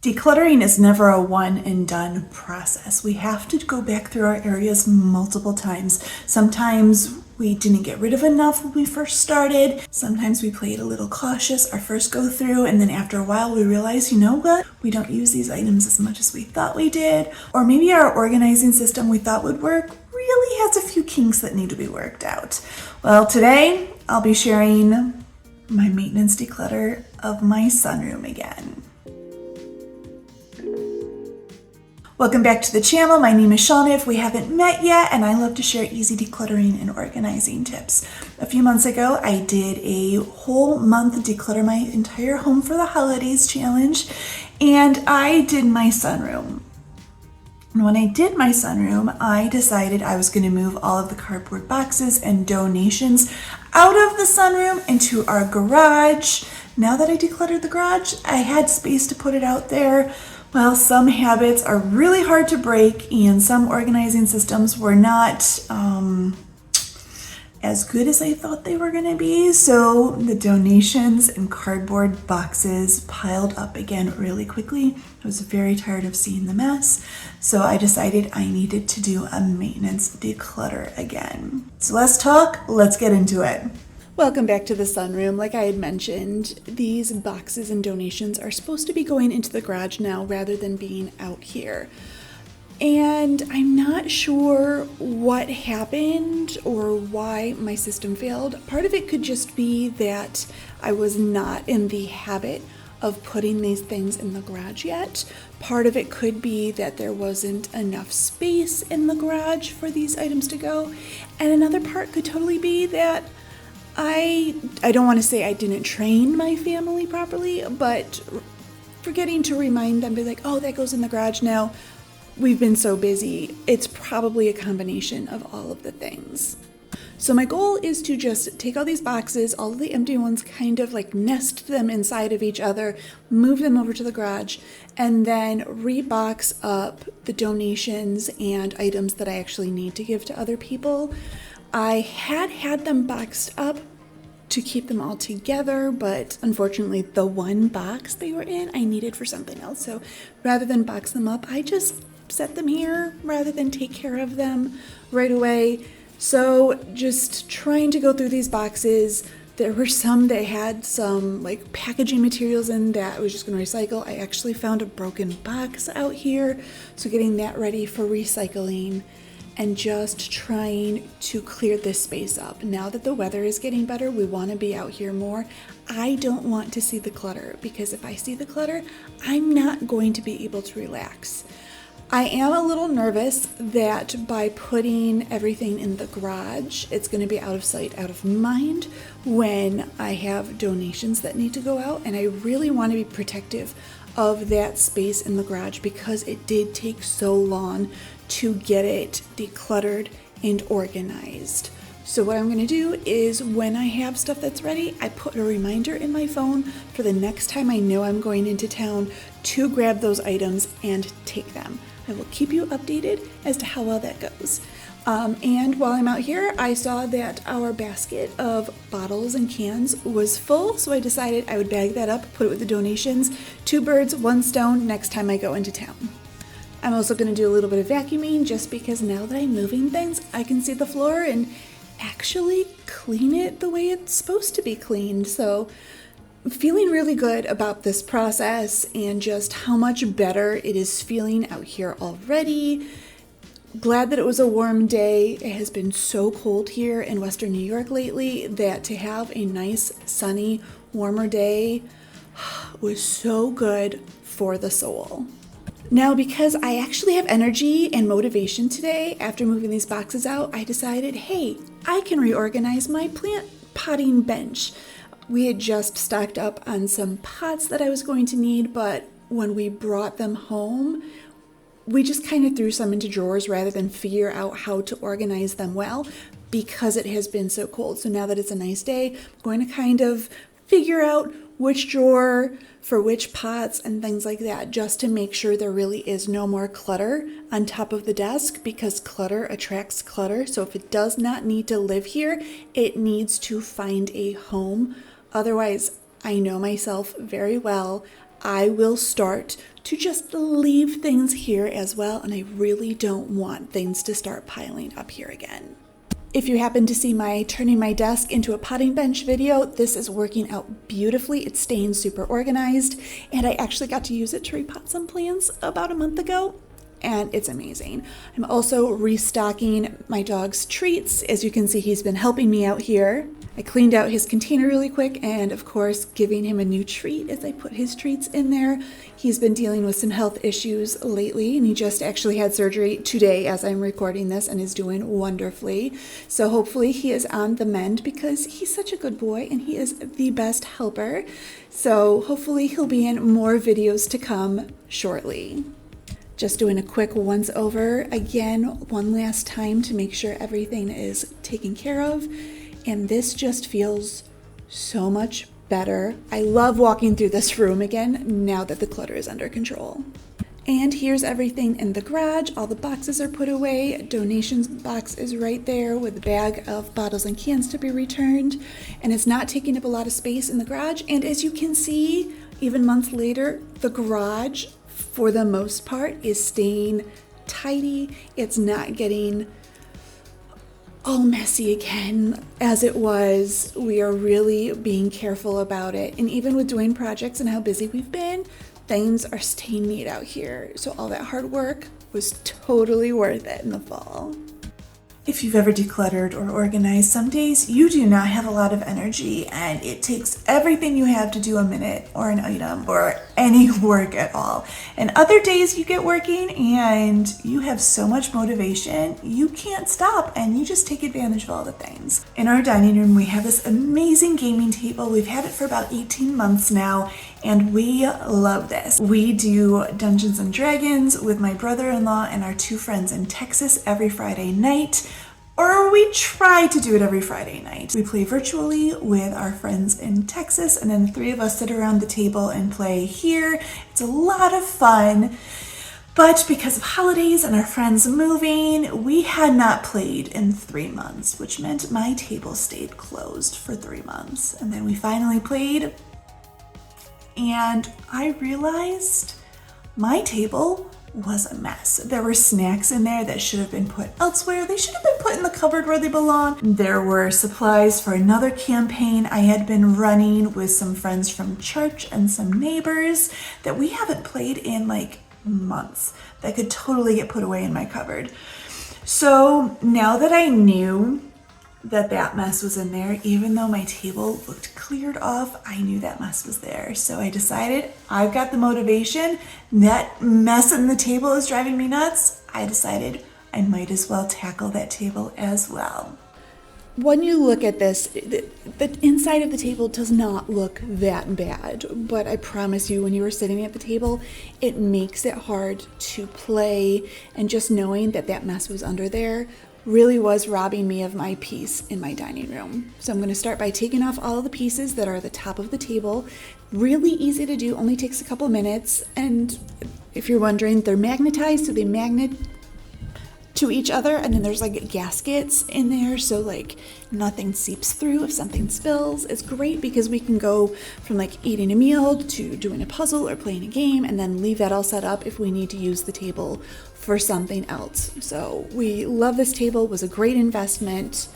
Decluttering is never a one and done process. We have to go back through our areas multiple times. Sometimes we didn't get rid of enough when we first started. Sometimes we played a little cautious our first go through, and then after a while we realized, you know what? We don't use these items as much as we thought we did. Or maybe our organizing system we thought would work really has a few kinks that need to be worked out. Well, today I'll be sharing my maintenance declutter of my sunroom again. Welcome back to the channel. My name is Shauna if we haven't met yet, and I love to share easy decluttering and organizing tips. A few months ago, I did a whole month declutter my entire home for the holidays challenge, and I did my sunroom. And when I did my sunroom, I decided I was going to move all of the cardboard boxes and donations out of the sunroom into our garage. Now that I decluttered the garage, I had space to put it out there. Well, some habits are really hard to break, and some organizing systems were not as good as I thought they were going to be. So the donations and cardboard boxes piled up again really quickly. I was very tired of seeing the mess, so I decided I needed to do a maintenance declutter again. So let's get into it. Welcome back to the sunroom. Like I had mentioned, these boxes and donations are supposed to be going into the garage now rather than being out here. And I'm not sure what happened or why my system failed. Part of it could just be that I was not in the habit of putting these things in the garage yet. Part of it could be that there wasn't enough space in the garage for these items to go. And another part could totally be that I don't want to say I didn't train my family properly, but forgetting to remind them, be like, oh, that goes in the garage now. We've been so busy. It's probably a combination of all of the things. So my goal is to just take all these boxes, all of the empty ones, kind of like nest them inside of each other, move them over to the garage, and then rebox up the donations and items that I actually need to give to other people. I had them boxed up to keep them all together, but unfortunately the one box they were in I needed for something else. So rather than box them up, I just set them here rather than take care of them right away. So just trying to go through these boxes. There were some that had some like packaging materials in that I was just going to recycle. I actually found a broken box out here, so getting that ready for recycling. And just trying to clear this space up. Now that the weather is getting better, we want to be out here more. I don't want to see the clutter, because if I see the clutter, I'm not going to be able to relax. I am a little nervous that by putting everything in the garage, it's going to be out of sight, out of mind when I have donations that need to go out. And I really want to be protective of that space in the garage because it did take so long to get it decluttered and organized. So what I'm going to do is when I have stuff that's ready, I put a reminder in my phone for the next time I know I'm going into town to grab those items and take them. I will keep you updated as to how well that goes. And while I'm out here, I saw that our basket of bottles and cans was full, so I decided I would bag that up, put it with the donations. 2 birds, 1 stone next time I go into town. I'm also going to do a little bit of vacuuming just because now that I'm moving things, I can see the floor and actually clean it the way it's supposed to be cleaned. So I'm feeling really good about this process and just how much better it is feeling out here already. Glad that it was a warm day. It has been so cold here in Western New York lately that to have a nice, sunny, warmer day was so good for the soul. Now, because I actually have energy and motivation today after moving these boxes out, I decided, hey, I can reorganize my plant potting bench. We had just stocked up on some pots that I was going to need, but when we brought them home, we just kind of threw some into drawers rather than figure out how to organize them well because it has been so cold. So now that it's a nice day, I'm going to kind of figure out which drawer for which pots and things like that, just to make sure there really is no more clutter on top of the desk, because clutter attracts clutter. So if it does not need to live here, it needs to find a home. Otherwise, I know myself very well. I will start to just leave things here as well, and I really don't want things to start piling up here again. If you happen to see my turning my desk into a potting bench video, this is working out beautifully. It's staying super organized, and I actually got to use it to repot some plants about a month ago, and it's amazing. I'm also restocking my dog's treats. As you can see, he's been helping me out here. I cleaned out his container really quick, and of course giving him a new treat as I put his treats in there. He's been dealing with some health issues lately, and he just actually had surgery today as I'm recording this and is doing wonderfully. So hopefully he is on the mend, because he's such a good boy and he is the best helper. So hopefully he'll be in more videos to come shortly. Just doing a quick once over again one last time to make sure everything is taken care of. And this just feels so much better. I love walking through this room again now that the clutter is under control. And here's everything in the garage. All the boxes are put away. Donations box is right there with a bag of bottles and cans to be returned. And it's not taking up a lot of space in the garage. And as you can see, even months later, the garage, for the most part, is staying tidy. It's not getting all messy again as it was. We are really being careful about it. And even with doing projects and how busy we've been, things are staying neat out here. So all that hard work was totally worth it in the fall. If you've ever decluttered or organized, some days you do not have a lot of energy, and it takes everything you have to do a minute or an item or any work at all. And other days you get working and you have so much motivation, you can't stop and you just take advantage of all the things. In our dining room, we have this amazing gaming table. We've had it for about 18 months now, and we love this. We do Dungeons and Dragons with my brother-in-law and our two friends in Texas every Friday night, or we try to do it every Friday night. We play virtually with our friends in Texas, and then the three of us sit around the table and play here. It's a lot of fun, but because of holidays and our friends moving, we had not played in 3 months, which meant my table stayed closed for 3 months. And then we finally played, and I realized my table was a mess. There were snacks in there that should have been put elsewhere. They should have been put in the cupboard where they belong. There were supplies for another campaign I had been running with some friends from church and some neighbors that we haven't played in like months that could totally get put away in my cupboard. So now that I knew that mess was in there, even though my table looked cleared off, I knew that mess was there. So I decided I've got the motivation. That mess in the table is driving me nuts. I decided I might as well tackle that table as well. When you look at this, the inside of the table does not look that bad, but I promise you, when you were sitting at the table, it makes it hard to play, and just knowing that mess was under there really was robbing me of my peace in my dining room. So I'm going to start by taking off all of the pieces that are at the top of the table. Really easy to do, only takes a couple minutes. And if you're wondering, they're magnetized, so they magnet to each other, and then there's like gaskets in there, so like nothing seeps through if something spills. It's great because we can go from like eating a meal to doing a puzzle or playing a game, and then leave that all set up if we need to use the table for something else. So we love this table. It was a great investment.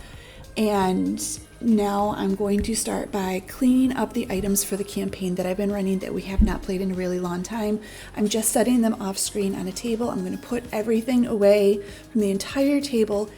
And now I'm going to start by cleaning up the items for the campaign that I've been running that we have not played in a really long time. I'm just setting them off screen on a table. I'm going to put everything away from the entire table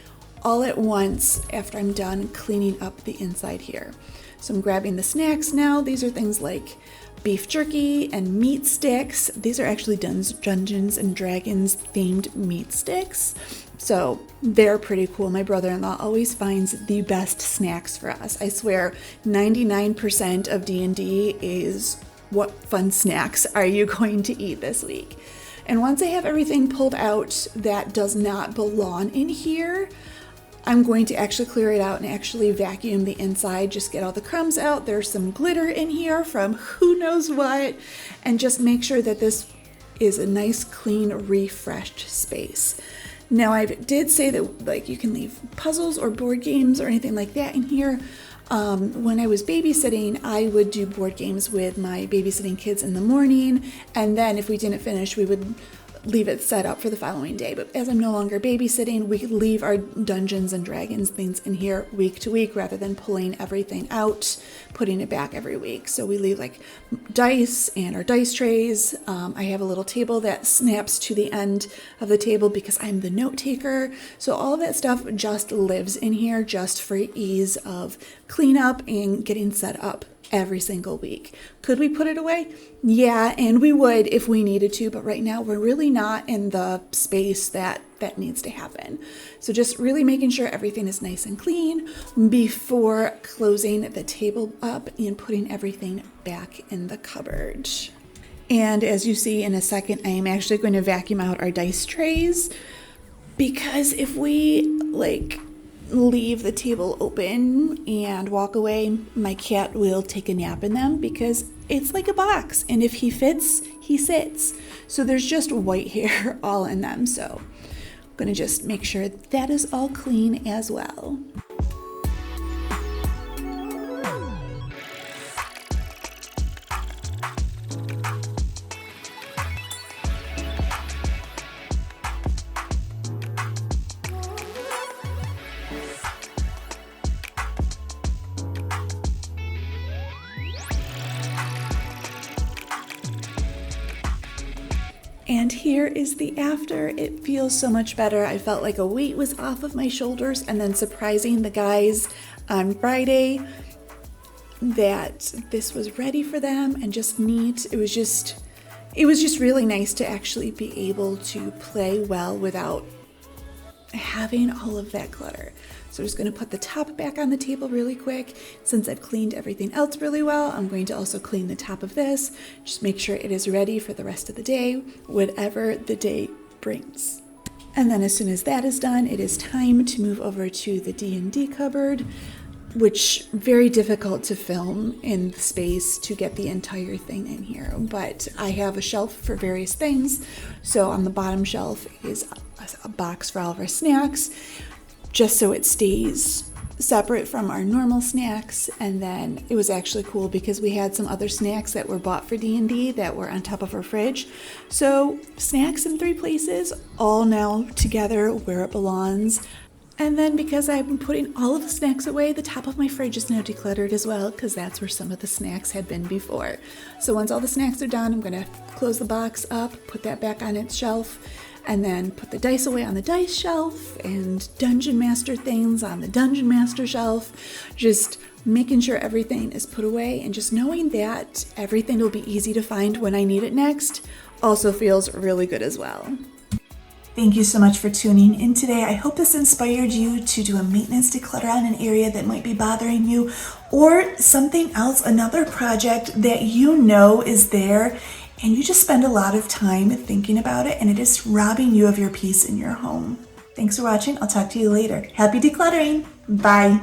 all at once after I'm done cleaning up the inside here. So I'm grabbing the snacks now. These are things like beef jerky and meat sticks. These are actually Dungeons and Dragons themed meat sticks. So they're pretty cool. My brother-in-law always finds the best snacks for us. I swear 99% of D&D is what fun snacks are you going to eat this week? And once I have everything pulled out that does not belong in here, I'm going to actually clear it out and actually vacuum the inside, just get all the crumbs out. There's some glitter in here from who knows what, and just make sure that this is a nice, clean, refreshed space. Now, I did say that like you can leave puzzles or board games or anything like that in here. When I was babysitting, I would do board games with my babysitting kids in the morning, and then if we didn't finish, we would leave it set up for the following day. But as I'm no longer babysitting, we could leave our Dungeons and Dragons things in here week to week rather than pulling everything out, putting it back every week. So we leave like dice and our dice trays. I have a little table that snaps to the end of the table because I'm the note taker. So all of that stuff just lives in here just for ease of cleanup and getting set up every single week. Could we put it away? Yeah, and we would if we needed to, but right now we're really not in the space that needs to happen. So just really making sure everything is nice and clean before closing the table up and putting everything back in the cupboard. And as you see in a second, I am actually going to vacuum out our dice trays, because if we leave the table open and walk away, my cat will take a nap in them because it's like a box, and if he fits, he sits. So there's just white hair all in them. So I'm gonna just make sure that is all clean as well. And here is the after. It feels so much better. I felt like a weight was off of my shoulders, and then surprising the guys on Friday that this was ready for them and just neat. It was just really nice to actually be able to play well without having all of that clutter. So I'm just going to put the top back on the table really quick. Since I've cleaned everything else really well, I'm going to also clean the top of this. Just make sure it is ready for the rest of the day, whatever the day brings. And then as soon as that is done, it is time to move over to the D&D cupboard, which very difficult to film in the space to get the entire thing in here. But I have a shelf for various things. So on the bottom shelf is a box for all of our snacks, just so it stays separate from our normal snacks. And then it was actually cool because we had some other snacks that were bought for D&D that were on top of our fridge. So snacks in 3 places, all now together where it belongs. And then because I've been putting all of the snacks away, the top of my fridge is now decluttered as well, because that's where some of the snacks had been before. So once all the snacks are done, I'm going to close the box up, put that back on its shelf, and then put the dice away on the dice shelf and Dungeon Master things on the Dungeon Master shelf. Just making sure everything is put away, and just knowing that everything will be easy to find when I need it next also feels really good as well. Thank you so much for tuning in today. I hope this inspired you to do a maintenance declutter on an area that might be bothering you, or something else, another project that you know is there and you just spend a lot of time thinking about it and it is robbing you of your peace in your home. Thanks for watching. I'll talk to you later. Happy decluttering. Bye.